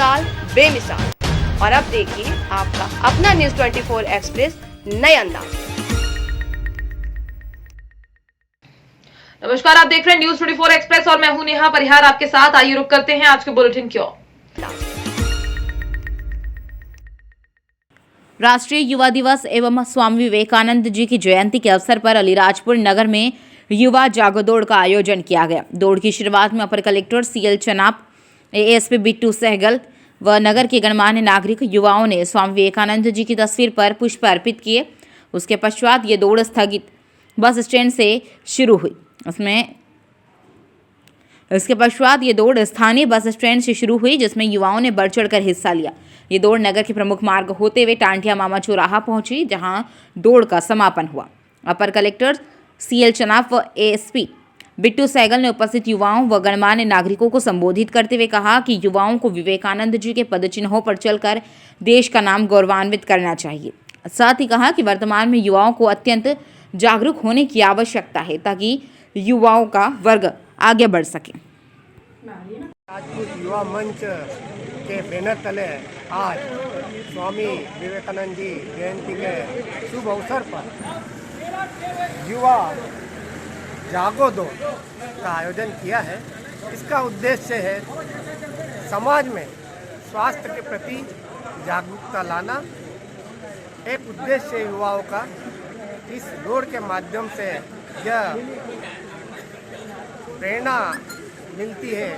मिसाल बेमिसाल। और अब देखिए आपका अपना न्यूज़ 24 एक्सप्रेस नए अंदाज। नमस्कार, आप देख रहे हैं न्यूज़ 24 एक्सप्रेस और मैं हूं नेहा परिहार आपके साथ। आइए रुक करते हैं आज के बुलेटिन की ओर। राष्ट्रीय युवा दिवस एवं स्वामी विवेकानंद जी की जयंती के अवसर पर अलीराजपुर नगर में युवा जागो दौड़ का आयोजन किया गया। दौड़ की शुरुआत में अपर collector CL Chanap, ASP Bittu Sehgal व नगर के गणमान्य नागरिक युवाओं ने स्वामी विवेकानंद जी की तस्वीर पर पुष्प अर्पित किए। उसके पश्चात ये दौड़ स्थगित बस स्टैंड से शुरू हुई। इसके पश्चात ये दौड़ स्थानीय बस स्टैंड से शुरू हुई, जिसमें युवाओं ने बढ़ चढ़कर हिस्सा लिया। ये दौड़ नगर के प्रमुख मार्ग होते हुए टांटिया मामा चौराहा पहुंची, जहां दौड़ का समापन हुआ। अपर कलेक्टर CL चनाप व ASP बिट्टू सहगल ने उपस्थित युवाओं व गणमान्य नागरिकों को संबोधित करते हुए कहा कि युवाओं को विवेकानंद जी के पदचिन्हों पर चलकर देश का नाम गौरवान्वित करना चाहिए। साथ ही कहा कि वर्तमान में युवाओं को अत्यंत जागरूक होने की आवश्यकता है ताकि युवाओं का वर्ग आगे बढ़ सके। राजपूत युवा मंच के बैनर तले आज स्वामी विवेकानंद जी जयंती के शुभ अवसर पर युवा जागो दौड़ का आयोजन किया है। इसका उद्देश्य है समाज में स्वास्थ्य के प्रति जागरूकता लाना। एक उद्देश्य युवाओं का इस दौड़ के माध्यम से यह प्रेरणा मिलती है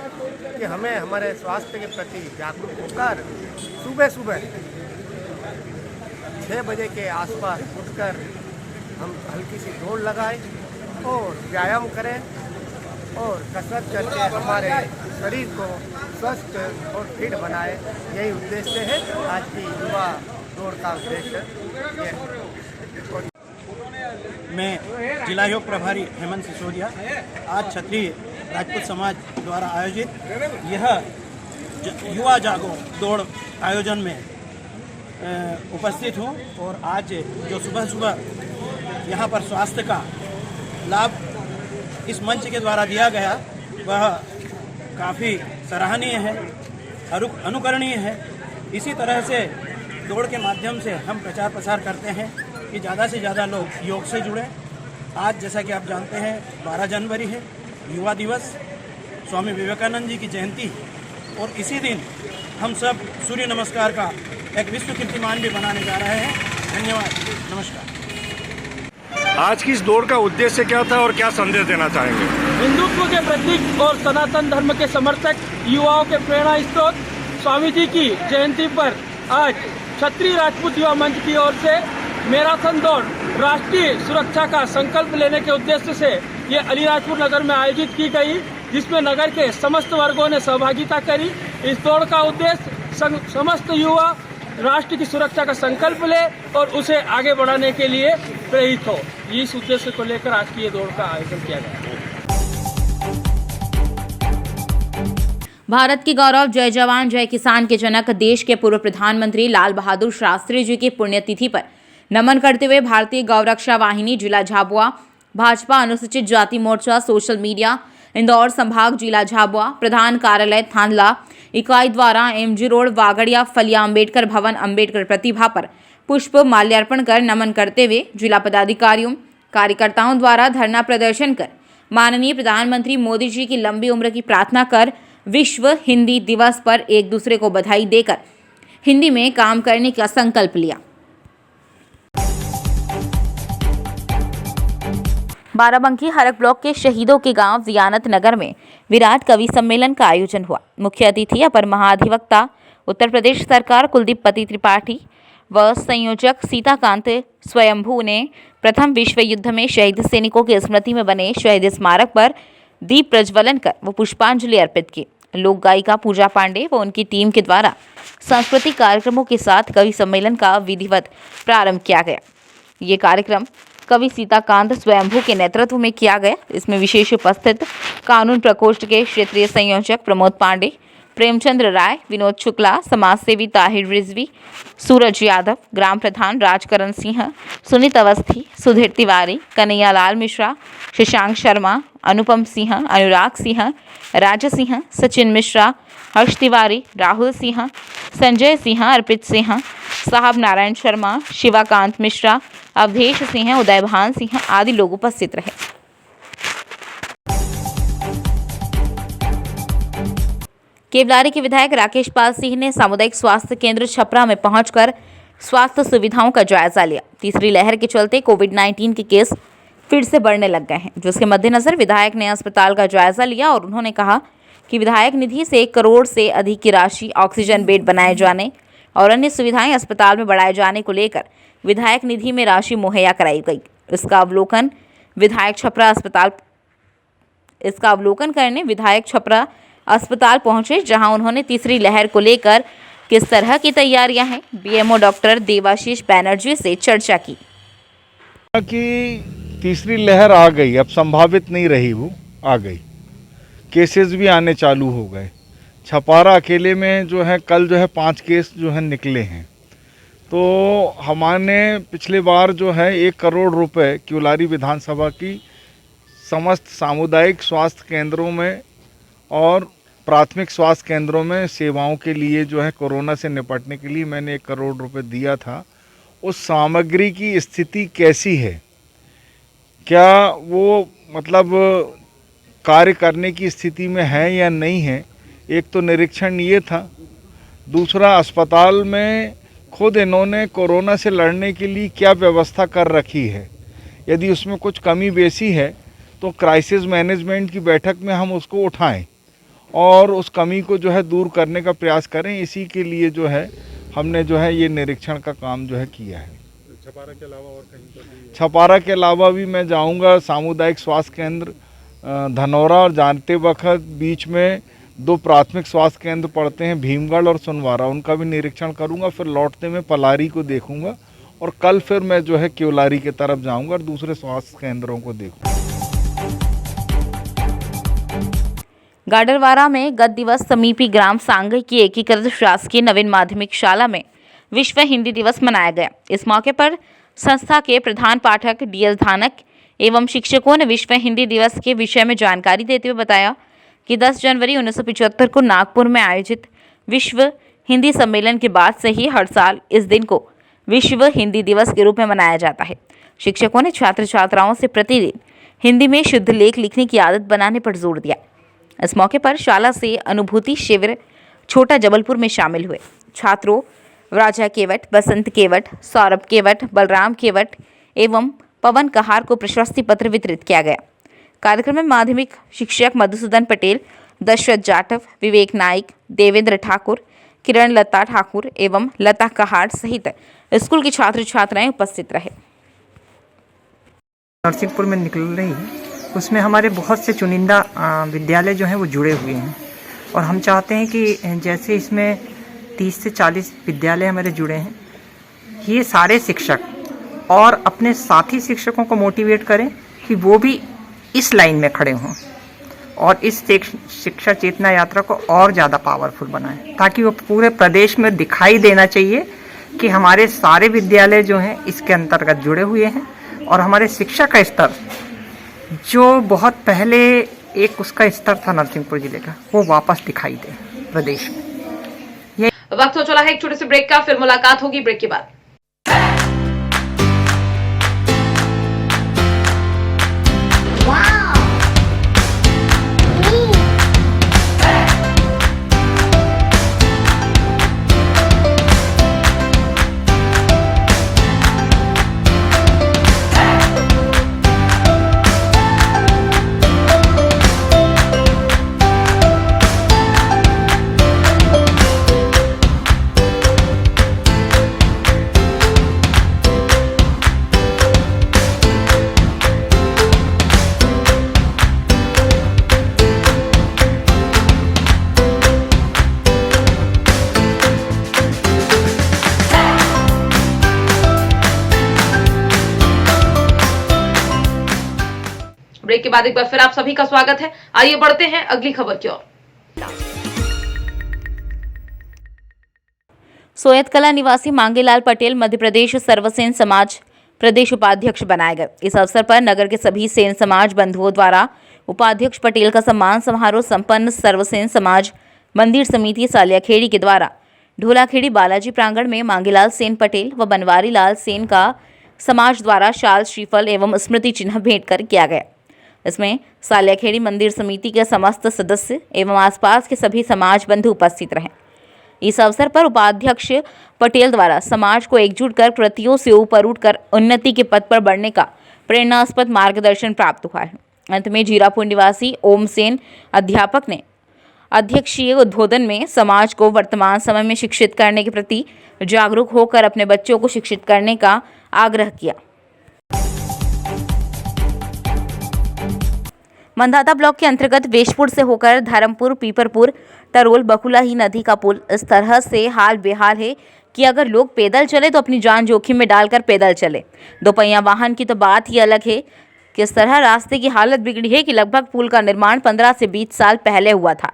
कि हमें हमारे स्वास्थ्य के प्रति जागरूक होकर सुबह सुबह 6 बजे के आसपास उठकर हम हल्की सी दौड़ लगाएं और व्यायाम करें और कसरत करके हमारे शरीर को स्वस्थ और फिट बनाए। यही उद्देश्य है आज की युवा दौड़ का उद्देश्य। मैं जिला योग प्रभारी हेमंत सिसोदिया आज क्षत्रिय राजपूत समाज द्वारा आयोजित यह युवा जागो दौड़ आयोजन में उपस्थित हूँ। और आज जो सुबह सुबह यहाँ पर स्वास्थ्य का लाभ इस मंच के द्वारा दिया गया वह काफ़ी सराहनीय है, अनुकरणीय है। इसी तरह से दौड़ के माध्यम से हम प्रचार प्रसार करते हैं कि ज़्यादा से ज़्यादा लोग योग से जुड़ें। आज जैसा कि आप जानते हैं 12 जनवरी है युवा दिवस, स्वामी विवेकानंद जी की जयंती, और इसी दिन हम सब सूर्य नमस्कार का एक विश्व कीर्तिमान भी बनाने जा रहे हैं। धन्यवाद, नमस्कार। आज की इस दौड़ का उद्देश्य क्या था और क्या संदेश देना चाहेंगे? हिंदुत्व के प्रतीक और सनातन धर्म के समर्थक युवाओं के प्रेरणा स्रोत स्वामी जी की जयंती पर आज क्षत्रिय राजपूत युवा मंच की ओर से मैराथन दौड़ राष्ट्रीय सुरक्षा का संकल्प लेने के उद्देश्य से ये अलीराजपुर नगर में आयोजित की गई, जिसमें नगर के समस्त वर्गों ने सहभागिता करी। इस दौड़ का उद्देश्य समस्त युवा राष्ट्र की सुरक्षा का संकल्प ले और उसे आगे बढ़ाने के लिए प्रेरित हो। इस उद्देश्य को लेकर आज की ये दौड़ का आयोजन किया गया। भारत की गौरव, जय जवान जय किसान के जनक, देश के पूर्व प्रधानमंत्री लाल बहादुर शास्त्री जी की पुण्यतिथि पर नमन करते हुए भारतीय गौरक्षा वाहिनी जिला झाबुआ, भाजपा अनुसूचित जाति मोर्चा सोशल मीडिया इंदौर संभाग जिला झाबुआ प्रधान कार्यालय थानला इकाई द्वारा MG रोड वागड़िया फलिया अंबेडकर भवन अंबेडकर प्रतिभा पर पुष्प माल्यार्पण कर नमन करते हुए जिला पदाधिकारियों कार्यकर्ताओं द्वारा धरना प्रदर्शन कर माननीय प्रधानमंत्री मोदी जी की लंबी उम्र की प्रार्थना कर विश्व हिंदी दिवस पर एक दूसरे को बधाई देकर हिंदी में काम करने का संकल्प लिया। बाराबंकी हरक ब्लॉक के शहीदों के गांव जियानत नगर में विराट कवि सम्मेलन का आयोजन हुआ। मुख्य अतिथि अपर महाधिवक्ता उत्तर प्रदेश सरकार कुलदीप पति त्रिपाठी व संयोजक सीताकांत स्वयंभू ने प्रथम विश्व युद्ध में शहीद सैनिकों की स्मृति में बने शहीद स्मारक पर दीप प्रज्वलन कर वो पुष्पांजलि अर्पित की। लोक गायिका पूजा पांडे व उनकी टीम के द्वारा सांस्कृतिक कार्यक्रमों के साथ कवि सम्मेलन का विधिवत प्रारंभ किया गया। ये कार्यक्रम कवि सीताकांत स्वयंभू के नेतृत्व में किया गया। इसमें विशेष उपस्थित कानून प्रकोष्ठ के क्षेत्रीय संयोजक प्रमोद पांडे, प्रेमचंद्र राय, विनोद शुक्ला, समाजसेवी ताहिर रिजवी, सूरज यादव, ग्राम प्रधान राजकरण सिंह, सुनीत अवस्थी, सुधीर तिवारी, कन्हैया लाल मिश्रा, शशांक शर्मा, अनुपम सिंह, अनुराग सिंह, राजा सिंह, सचिन मिश्रा, हर्ष तिवारी, राहुल सिंह, संजय सिंह, अर्पित सिंह, साहब नारायण शर्मा, शिवाकांत मिश्रा, अवधेश सिंह, उदयभान सिंह आदि लोग उपस्थित रहे। केवलारी के विधायक राकेश पाल सिंह ने सामुदायिक स्वास्थ्य केंद्र छपरा में पहुंचकर स्वास्थ्य सुविधाओं का जायजा लिया। तीसरी लहर के चलते कोविड-19 के केस फिर से बढ़ने लग गए हैं, जिसके मद्देनजर विधायक ने अस्पताल का जायजा लिया और उन्होंने कहा कि विधायक निधि से 1 करोड़ से अधिक की राशि ऑक्सीजन बेड बनाए जाने और अन्य सुविधाएं अस्पताल में बढ़ाए जाने को लेकर विधायक निधि में राशि मुहैया कराई गई। इसका अवलोकन करने विधायक छपरा अस्पताल पहुंचे, जहां उन्होंने तीसरी लहर को लेकर किस तरह की तैयारियां हैं, बीएमओ डॉक्टर देवाशीष बैनर्जी से चर्चा की। कि तीसरी लहर आ गई, अब संभावित नहीं रही, वो आ गई, केसेस भी आने चालू हो गए। छपारा अकेले में जो है कल जो है 5 केस जो है निकले हैं। तो हमारे पिछले बार जो है 1 करोड़ रुपए केवलारी विधानसभा की समस्त सामुदायिक स्वास्थ्य केंद्रों में और प्राथमिक स्वास्थ्य केंद्रों में सेवाओं के लिए जो है कोरोना से निपटने के लिए मैंने 1 करोड़ रुपए दिया था। उस सामग्री की स्थिति कैसी है, क्या वो मतलब कार्य करने की स्थिति में है या नहीं है, एक तो निरीक्षण ये था। दूसरा, अस्पताल में खुद इन्होंने कोरोना से लड़ने के लिए क्या व्यवस्था कर रखी है, यदि उसमें कुछ कमी बेसी है तो क्राइसिस मैनेजमेंट की बैठक में हम उसको उठाएं और उस कमी को जो है दूर करने का प्रयास करें। इसी के लिए जो है हमने जो है ये निरीक्षण का काम जो है किया है। छपारा के अलावा और कहीं पर? छपारा के अलावा भी मैं जाऊंगा। सामुदायिक स्वास्थ्य केंद्र धनौरा और जानते वक्त बीच में 2 प्राथमिक स्वास्थ्य केंद्र पड़ते हैं, भीमगढ़ और सुनवारा, उनका भी निरीक्षण करूंगा। फिर लौटते में पलारी को देखूंगा और कल फिर मैं जो है केवलारी की तरफ जाऊंगा और दूसरे स्वास्थ्य केंद्रों को देखूंगा। गाडरवारा में गत दिवस समीपी ग्राम सांगई की एकीकृत शासकीय नवीन माध्यमिक शाला में विश्व हिंदी दिवस मनाया गया। इस मौके पर संस्था के प्रधान पाठक डीएस धानक एवं शिक्षकों ने विश्व हिंदी दिवस के विषय में जानकारी देते हुए बताया कि 10 जनवरी 1975 को नागपुर में आयोजित विश्व हिंदी सम्मेलन के बाद से ही हर साल इस दिन को विश्व हिंदी दिवस के रूप में मनाया जाता है। शिक्षकों ने छात्र छात्राओं से प्रतिदिन हिंदी में शुद्ध लेख लिखने की आदत बनाने पर जोर दिया। इस मौके पर शाला से अनुभूति शिविर छोटा जबलपुर में शामिल हुए। छात्रों राजा केवट, बसंत केवट, सौरभ केवट, बलराम केवट एवं पवन कहार को प्रशस्ति पत्र वितरित किया गया। कार्यक्रम में माध्यमिक शिक्षक मधुसूदन पटेल, दशरथ जाटव, विवेक नाइक, देवेंद्र ठाकुर, किरण लता ठाकुर एवं लता कहार सहित स्कूल के छात्र छात्राएं उपस्थित रहे। नरसिंहपुर में निकल रही है, उसमें हमारे बहुत से चुनिंदा विद्यालय जो हैं वो जुड़े हुए हैं और हम चाहते हैं कि जैसे इसमें 30 से 40 विद्यालय हमारे जुड़े हैं, ये सारे शिक्षक और अपने साथी शिक्षकों को मोटिवेट करें कि वो भी इस लाइन में खड़े हों और इस शिक्षा चेतना यात्रा को और ज़्यादा पावरफुल बनाएं, ताकि वो पूरे प्रदेश में दिखाई देना चाहिए कि हमारे सारे विद्यालय जो हैं इसके अंतर्गत जुड़े हुए हैं और हमारे शिक्षा का स्तर जो बहुत पहले एक उसका स्तर था नरसिंहपुर जिले का, वो वापस दिखाई दे प्रदेश में। वक्त हो चला है एक छोटे से ब्रेक का, फिर मुलाकात होगी ब्रेक के बाद। ब्रेक के बाद एक बार फिर आप सभी का स्वागत है। आइए बढ़ते हैं अगली खबर की ओर। सोयत कला निवासी मांगेलाल पटेल मध्य प्रदेश सर्वसेन समाज प्रदेश उपाध्यक्ष बनाए गए। इस अवसर पर नगर के सभी सेन समाज बंधुओं द्वारा उपाध्यक्ष पटेल का सम्मान समारोह संपन्न। सर्वसेन समाज मंदिर समिति सालियाखेड़ी के द्वारा ढोलाखेड़ी बालाजी प्रांगण में मांगीलाल सेन पटेल व बनवारी लाल सेन का समाज द्वारा शाल, श्रीफल एवं स्मृति चिन्ह भेंट कर किया गया। इसमें सालियाखेड़ी मंदिर समिति के समस्त सदस्य एवं आसपास के सभी समाज बंधु उपस्थित रहे। इस अवसर पर उपाध्यक्ष पटेल द्वारा समाज को एकजुट कर कृतियों से ऊपर उठकर उन्नति के पथ पर बढ़ने का प्रेरणास्पद मार्गदर्शन प्राप्त हुआ है। अंत में जीरापुर निवासी ओम सेन अध्यापक ने अध्यक्षीय उद्बोधन में समाज को वर्तमान समय में शिक्षित करने के प्रति जागरूक होकर अपने बच्चों को शिक्षित करने का आग्रह किया। मंदाता ब्लॉक के अंतर्गत वेशपुर से होकर धर्मपुर, पीपरपुर, तरोल, बकुलाही नदी का पुल इस तरह से हाल बेहाल है कि अगर लोग पैदल चले तो अपनी जान जोखिम में डालकर पैदल चले। दोपहिया वाहन की तो बात ही अलग है। किस तरह रास्ते की हालत बिगड़ी है कि लगभग पुल का निर्माण 15 से 20 साल पहले हुआ था,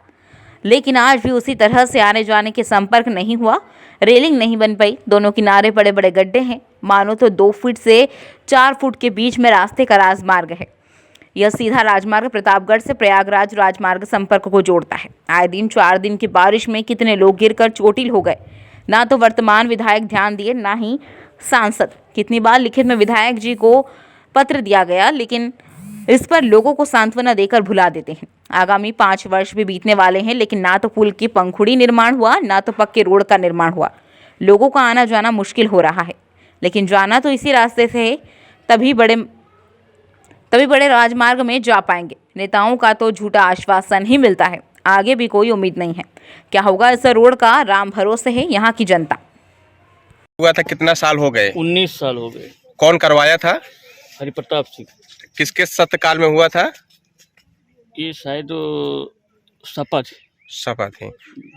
लेकिन आज भी उसी तरह से आने जाने के संपर्क नहीं हुआ, रेलिंग नहीं बन पाई, दोनों किनारे बड़े बड़े गड्ढे हैं, मानो तो 2 फीट से 4 फुट के बीच में रास्ते का राजमार्ग है। यह सीधा राजमार्ग प्रतापगढ़ से प्रयागराज राजमार्ग संपर्क को जोड़ता है। आए दिन 4 दिन की बारिश में कितने लोग गिरकर चोटिल हो गए। ना तो वर्तमान विधायक ध्यान दिए, ना ही सांसद। कितनी बार लिखित में विधायक जी को पत्र दिया गया, लेकिन इस पर लोगों को सांत्वना देकर भुला देते हैं। आगामी 5 वर्ष भी बीतने वाले हैं, लेकिन ना तो पुल की पंखुड़ी निर्माण हुआ, ना तो पक्के रोड का निर्माण हुआ। लोगों का आना जाना मुश्किल हो रहा है, लेकिन जाना तो इसी रास्ते से है, तभी बड़े राजमार्ग में जा पाएंगे। नेताओं का तो झूठा आश्वासन ही मिलता है, आगे भी कोई उम्मीद नहीं है। क्या होगा इस रोड का, राम भरोसे है यहाँ की जनता। हुआ था कितना साल हो गए? 19 साल हो गए। कौन करवाया था? हरिप्रताप सिंह। किसके सत्काल में हुआ था? ये शायद सपा थी।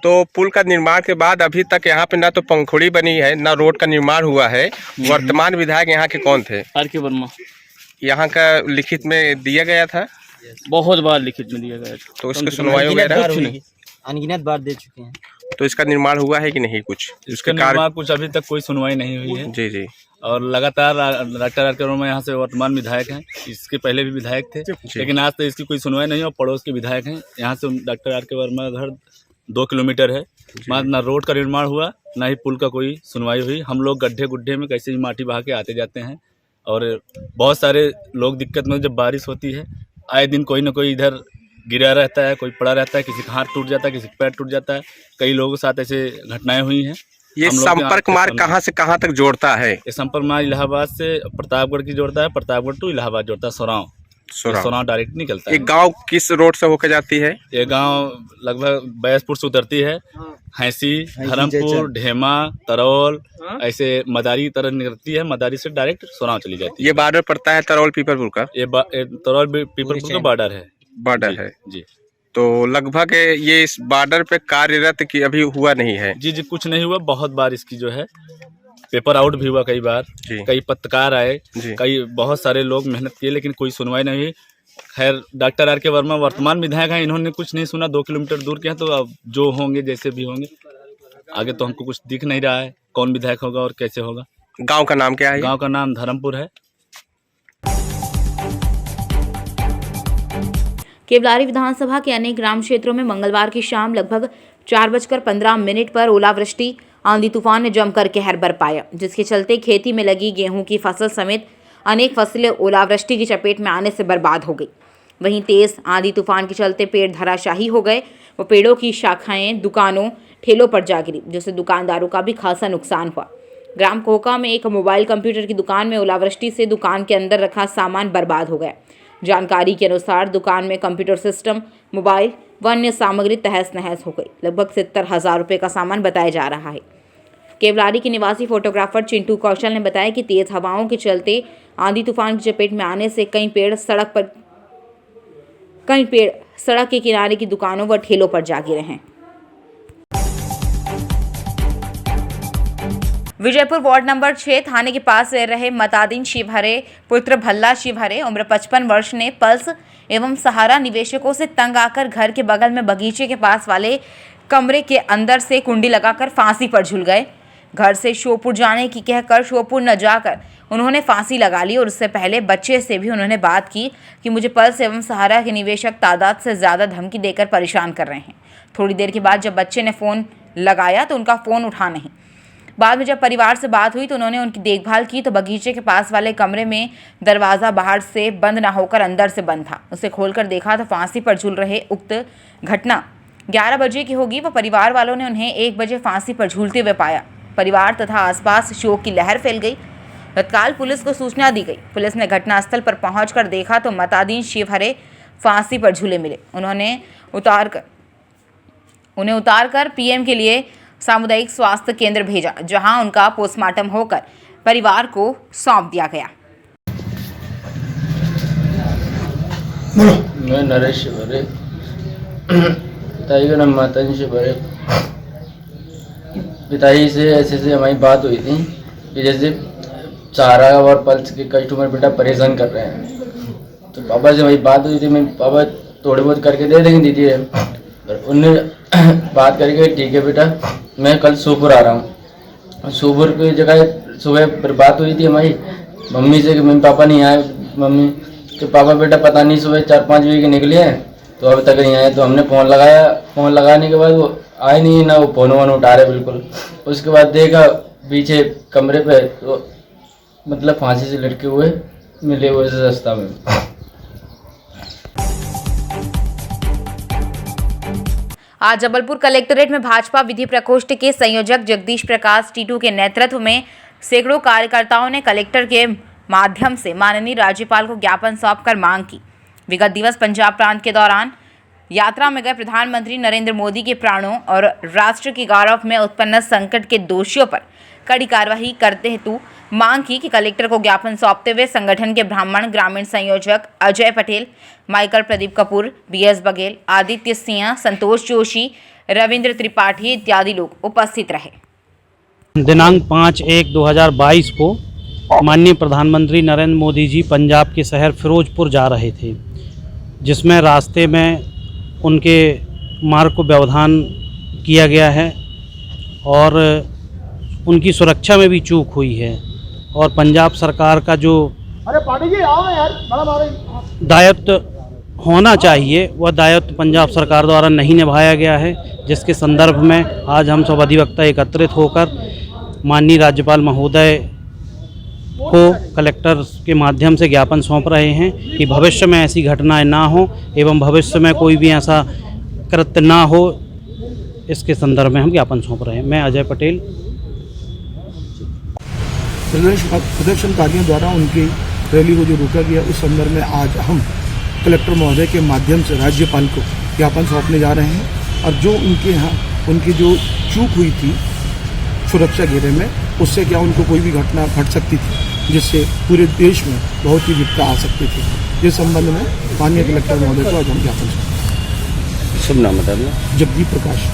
तो पुल का निर्माण के बाद अभी तक यहाँ पे ना तो पंखुड़ी बनी है, ना रोड का निर्माण हुआ है। वर्तमान विधायक यहाँ के कौन थे? आर.के. वर्मा। यहाँ का लिखित में दिया गया था? बहुत बार लिखित में दिया गया था। तो उसकी सुनवाई वगैरह अनगिनत बार दे चुके हैं। तो इसका निर्माण हुआ है कि नहीं? कुछ इसका निर्माण कुछ अभी तक कोई सुनवाई नहीं हुई है। जी जी। और लगातार डॉक्टर आर.के. वर्मा यहाँ से वर्तमान विधायक हैं, इसके पहले भी विधायक थे, लेकिन आज तक इसकी कोई सुनवाई नहीं है। और पड़ोस के विधायक हैं, यहाँ से डॉक्टर आर.के. वर्मा का घर 2 किलोमीटर है। ना रोड का निर्माण हुआ, ना ही पुल का कोई सुनवाई हुई। हम लोग गड्ढे गुड्ढे में कैसे भी माटी बहा के आते जाते हैं, और बहुत सारे लोग दिक्कत में, जब बारिश होती है आए दिन कोई ना कोई इधर गिरा रहता है, कोई पड़ा रहता है, किसी का हाथ टूट जाता है, किसी का पैर टूट जाता है। कई लोगों के साथ ऐसे घटनाएं हुई हैं। ये संपर्क मार्ग कहाँ से कहाँ तक जोड़ता है? ये संपर्क मार्ग इलाहाबाद से प्रतापगढ़ की जोड़ता है, प्रतापगढ़ टू इलाहाबाद जोड़ता है। सोराव डायरेक्ट निकलता है। ये गांव किस रोड से होकर जाती है? ये गांव लगभग बैसपुर से उतरती है, हैंसी, धर्मपुर, ढेमा, तरौल, ऐसे मदारी की तरह निकलती है। मदारी से डायरेक्ट सोराव चली जाती है। ये बॉर्डर पड़ता है तरौल पीपरपुर का? ये तरौल पीपरपुर का बॉर्डर है जी। तो लगभग ये इस बॉर्डर पे कार्यरत की अभी हुआ नहीं है? जी, कुछ नहीं हुआ। बहुत बार इसकी जो है पेपर आउट भी हुआ, कई बार कई पत्रकार आए, कई बहुत सारे लोग मेहनत किए, लेकिन कोई सुनवाई नहीं हुई। खैर, डॉक्टर आर.के. वर्मा वर्तमान विधायक हैं, इन्होंने कुछ नहीं सुना। 2 किलोमीटर दूर के हैं, तो अब जो होंगे जैसे भी होंगे, आगे तो हमको कुछ दिख नहीं रहा है कौन विधायक होगा और कैसे होगा। गांव का नाम क्या है? गांव का नाम धर्मपुर है। केवलारी विधानसभा के अनेक ग्राम क्षेत्रों में मंगलवार की शाम लगभग 4:15 पर ओलावृष्टि, आंधी तूफान ने जमकर कहर बरपाया, जिसके चलते खेती में लगी गेहूं की फसल समेत अनेक फसलें ओलावृष्टि की चपेट में आने से बर्बाद हो गई। वहीं तेज आंधी तूफान के चलते पेड़ धराशायी हो गए व पेड़ों की शाखाएं दुकानों, ठेलों पर जा गिरी, जिससे दुकानदारों का भी खासा नुकसान हुआ। ग्राम कोहका में एक मोबाइल कंप्यूटर की दुकान में ओलावृष्टि से दुकान के अंदर रखा सामान बर्बाद हो गया। जानकारी के अनुसार दुकान में कंप्यूटर सिस्टम, मोबाइल व अन्य सामग्री तहस नहस हो गई। लगभग 70,000 रुपये का सामान बताया जा रहा है। केवलारी के निवासी फोटोग्राफर चिंटू कौशल ने बताया कि तेज हवाओं के चलते आंधी तूफान की चपेट में आने से कई पेड़ सड़क के किनारे की दुकानों व ठेलों पर जा गिरे हैं। विजयपुर वार्ड नंबर 6 थाने के पास रह रहे मतादीन शिवहरे पुत्र भल्ला शिवहरे उम्र 55 वर्ष ने पल्स एवं सहारा निवेशकों से तंग आकर घर के बगल में बगीचे के पास वाले कमरे के अंदर से कुंडी लगाकर फांसी पर झूल गए। घर से श्योपुर जाने की कहकर श्योपुर न जाकर उन्होंने फांसी लगा ली और उससे पहले बच्चे से भी उन्होंने बात की कि मुझे पल्स एवं सहारा के निवेशक तादाद से ज़्यादा धमकी देकर परेशान कर रहे हैं। थोड़ी देर के बाद जब बच्चे ने फ़ोन लगाया तो उनका फ़ोन उठा नहीं। बाद में जब परिवार से बात हुई तो उन्होंने उनकी देखभाल की तो बगीचे के पास वाले कमरे में दरवाज़ा बाहर से बंद ना होकर अंदर से बंद था। उसे खोलकर देखा तो फांसी पर झूल रहे उक्त घटना 11 बजे की होगी। वह परिवार वालों ने उन्हें 1 बजे फांसी पर झूलते हुए पाया। परिवार तथा आसपास शोक की लहर फैल गई। तत्काल पुलिस को सूचना दी गई। पुलिस ने घटनास्थल पर पहुंचकर देखा तो मताधीन शिवहरे फांसी पर झूले मिले। उन्हें उतारकर पीएम के लिए सामुदायिक स्वास्थ्य केंद्र भेजा, जहां उनका पोस्टमार्टम होकर परिवार को सौंप दिया गया। मैं नरेश शिवहरे, पिताजी का नाम माताजी शिवहरे। पिताजी से ऐसे हमारी बात हुई थी कि जैसे चारा और पल्स के कस्टमर बेटा परेशान कर रहे हैं, तो पापा से हमारी बात हुई थी। मैं पापा थोड़े बहुत करके दे देंगे दीदी है, पर उनने बात करके ठीक है बेटा मैं कल सोपुर आ रहा हूँ। सोपुर की जगह सुबह फिर बात हुई थी हमारी मम्मी से कि मम्मी पापा नहीं आए। मम्मी तो पापा बेटा पता नहीं सुबह 4-5 बजे के निकले हैं तो अब तक नहीं आए। तो हमने फ़ोन लगाया, फ़ोन लगाने के बाद वो आए नहीं, ना वो फ़ोन उठा रहे बिल्कुल। उसके बाद देखा पीछे कमरे पे तो मतलब फांसी से लटके हुए मिले हुए रास्ता में। आज जबलपुर कलेक्ट्रेट में भाजपा विधि प्रकोष्ठ के संयोजक जगदीश प्रकाश टीटू के नेतृत्व में सैकड़ों कार्यकर्ताओं ने कलेक्टर के माध्यम से माननीय राज्यपाल को ज्ञापन सौंपकर मांग की। विगत दिवस पंजाब प्रांत के दौरान यात्रा में गए प्रधानमंत्री नरेंद्र मोदी के प्राणों और राष्ट्र के गौरव में उत्पन्न संकट के दोषियों पर कड़ी कार्रवाई करते हेतु मांग की कि कलेक्टर को ज्ञापन सौंपते हुए संगठन के ब्राह्मण ग्रामीण संयोजक अजय पटेल, माइकल प्रदीप कपूर, बीएस बघेल, आदित्य सिंह, संतोष जोशी, रविंद्र त्रिपाठी इत्यादि लोग उपस्थित रहे। दिनांक 5/1/2022 को माननीय प्रधानमंत्री नरेंद्र मोदी जी पंजाब के शहर फिरोजपुर जा रहे थे, जिसमें रास्ते में उनके मार्ग को व्यवधान किया गया है और उनकी सुरक्षा में भी चूक हुई है और पंजाब सरकार का जो दायित्व होना चाहिए वह दायित्व पंजाब सरकार द्वारा नहीं निभाया गया है, जिसके संदर्भ में आज हम सब अधिवक्ता एकत्रित होकर माननीय राज्यपाल महोदय को कलेक्टर के माध्यम से ज्ञापन सौंप रहे हैं कि भविष्य में ऐसी घटनाएं ना हो एवं भविष्य में कोई भी ऐसा कृत्य ना हो, इसके संदर्भ में हम ज्ञापन सौंप रहे हैं। मैं अजय पटेल। प्रदर्शनकारियों द्वारा उनकी रैली को जो रोका गया उस संदर्भ में आज हम कलेक्टर महोदय के माध्यम से राज्यपाल को ज्ञापन सौंपने जा रहे हैं और जो उनके यहाँ उनकी जो चूक हुई थी सुरक्षा घेरे में, उससे क्या उनको कोई भी घटना घट सकती थी जिससे पूरे देश में बहुत ही विपदा आ सकती थी। इस संबंध में माननीय कलेक्टर महोदय को आज हम ज्ञापन सौंपे। शुभ नाम बताइए। जगदीश प्रकाश।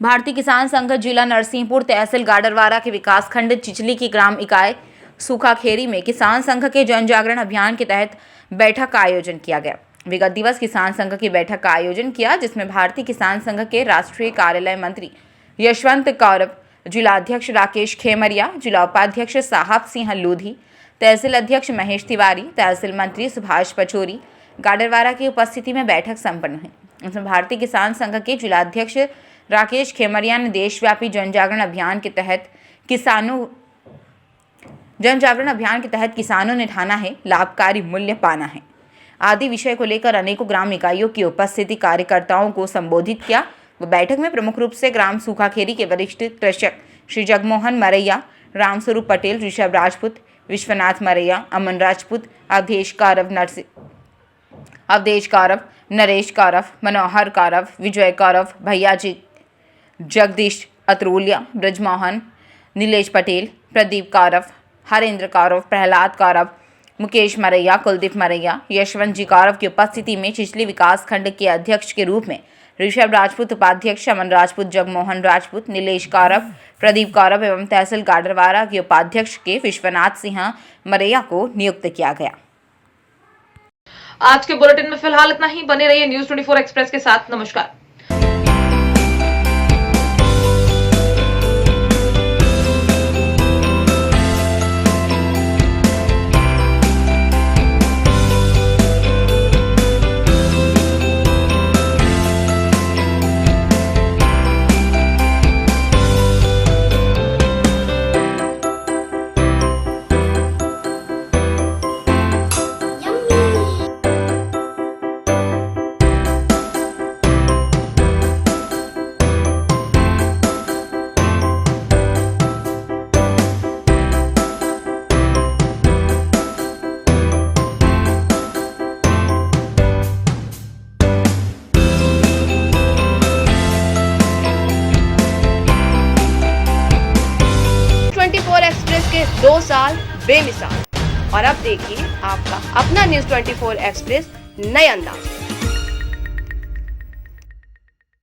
भारतीय किसान संघ जिला नरसिंहपुर तहसील गाडरवारा के विकास खंड चिचली की ग्राम इकाई सूखाखेरी में किसान संघ के जन जागरण अभियान के तहत बैठक का आयोजन किया गया। विगत दिवस किसान संघ की बैठक का आयोजन किया, जिसमें भारतीय किसान संघ के राष्ट्रीय कार्यालय मंत्री यशवंत कौरव, जिलाध्यक्ष राकेश खेमरिया, जिला उपाध्यक्ष साहब सिंह लोधी, तहसील अध्यक्ष महेश तिवारी, तहसील मंत्री सुभाष पचौरी गाडरवारा की उपस्थिति में बैठक संपन्न हुई। इसमें भारतीय किसान संघ के जिलाध्यक्ष राकेश खेमरिया ने देशव्यापी जन जागरण अभियान के तहत किसानों ने ठाना है लाभकारी मूल्य पाना है आदि विषय को लेकर अनेकों ग्राम इकाइयों की उपस्थिति कार्यकर्ताओं को संबोधित किया। बैठक में प्रमुख रूप से ग्राम सूखाखेरी के वरिष्ठ कृषक श्री जगमोहन मरैया, रामस्वरूप पटेल, ऋषभ राजपूत, विश्वनाथ मरैया, अमन राजपूत, अवधेश कौरव, नरेश कौरव, मनोहर कौरव, विजय कौरव, भैयाजी, जगदीश अतरुलिया, ब्रजमोहन, नीलेश पटेल, प्रदीप कौरव, हरेंद्र कौरव, प्रहलाद कौरव, मुकेश मरैया, कुलदीप मरैया, यशवंत जी कौरव की उपस्थिति में चिचली विकास खंड के अध्यक्ष के रूप में ऋषभ राजपूत, उपाध्यक्ष अमन राजपूत, जगमोहन राजपूत, नीलेश कौरव, प्रदीप कौरव एवं तहसील गाडरवारा के उपाध्यक्ष के विश्वनाथ सिंह मरैया को नियुक्त किया गया। आज के बुलेटिन में फिलहाल इतना ही। बने रहिए न्यूज़ 24 एक्सप्रेस के साथ। नमस्कार। एक्सप्रेस के 2 साल बेमिसाल। और अब देखिए आपका अपना न्यूज़ 24 एक्सप्रेस नए अंदाज।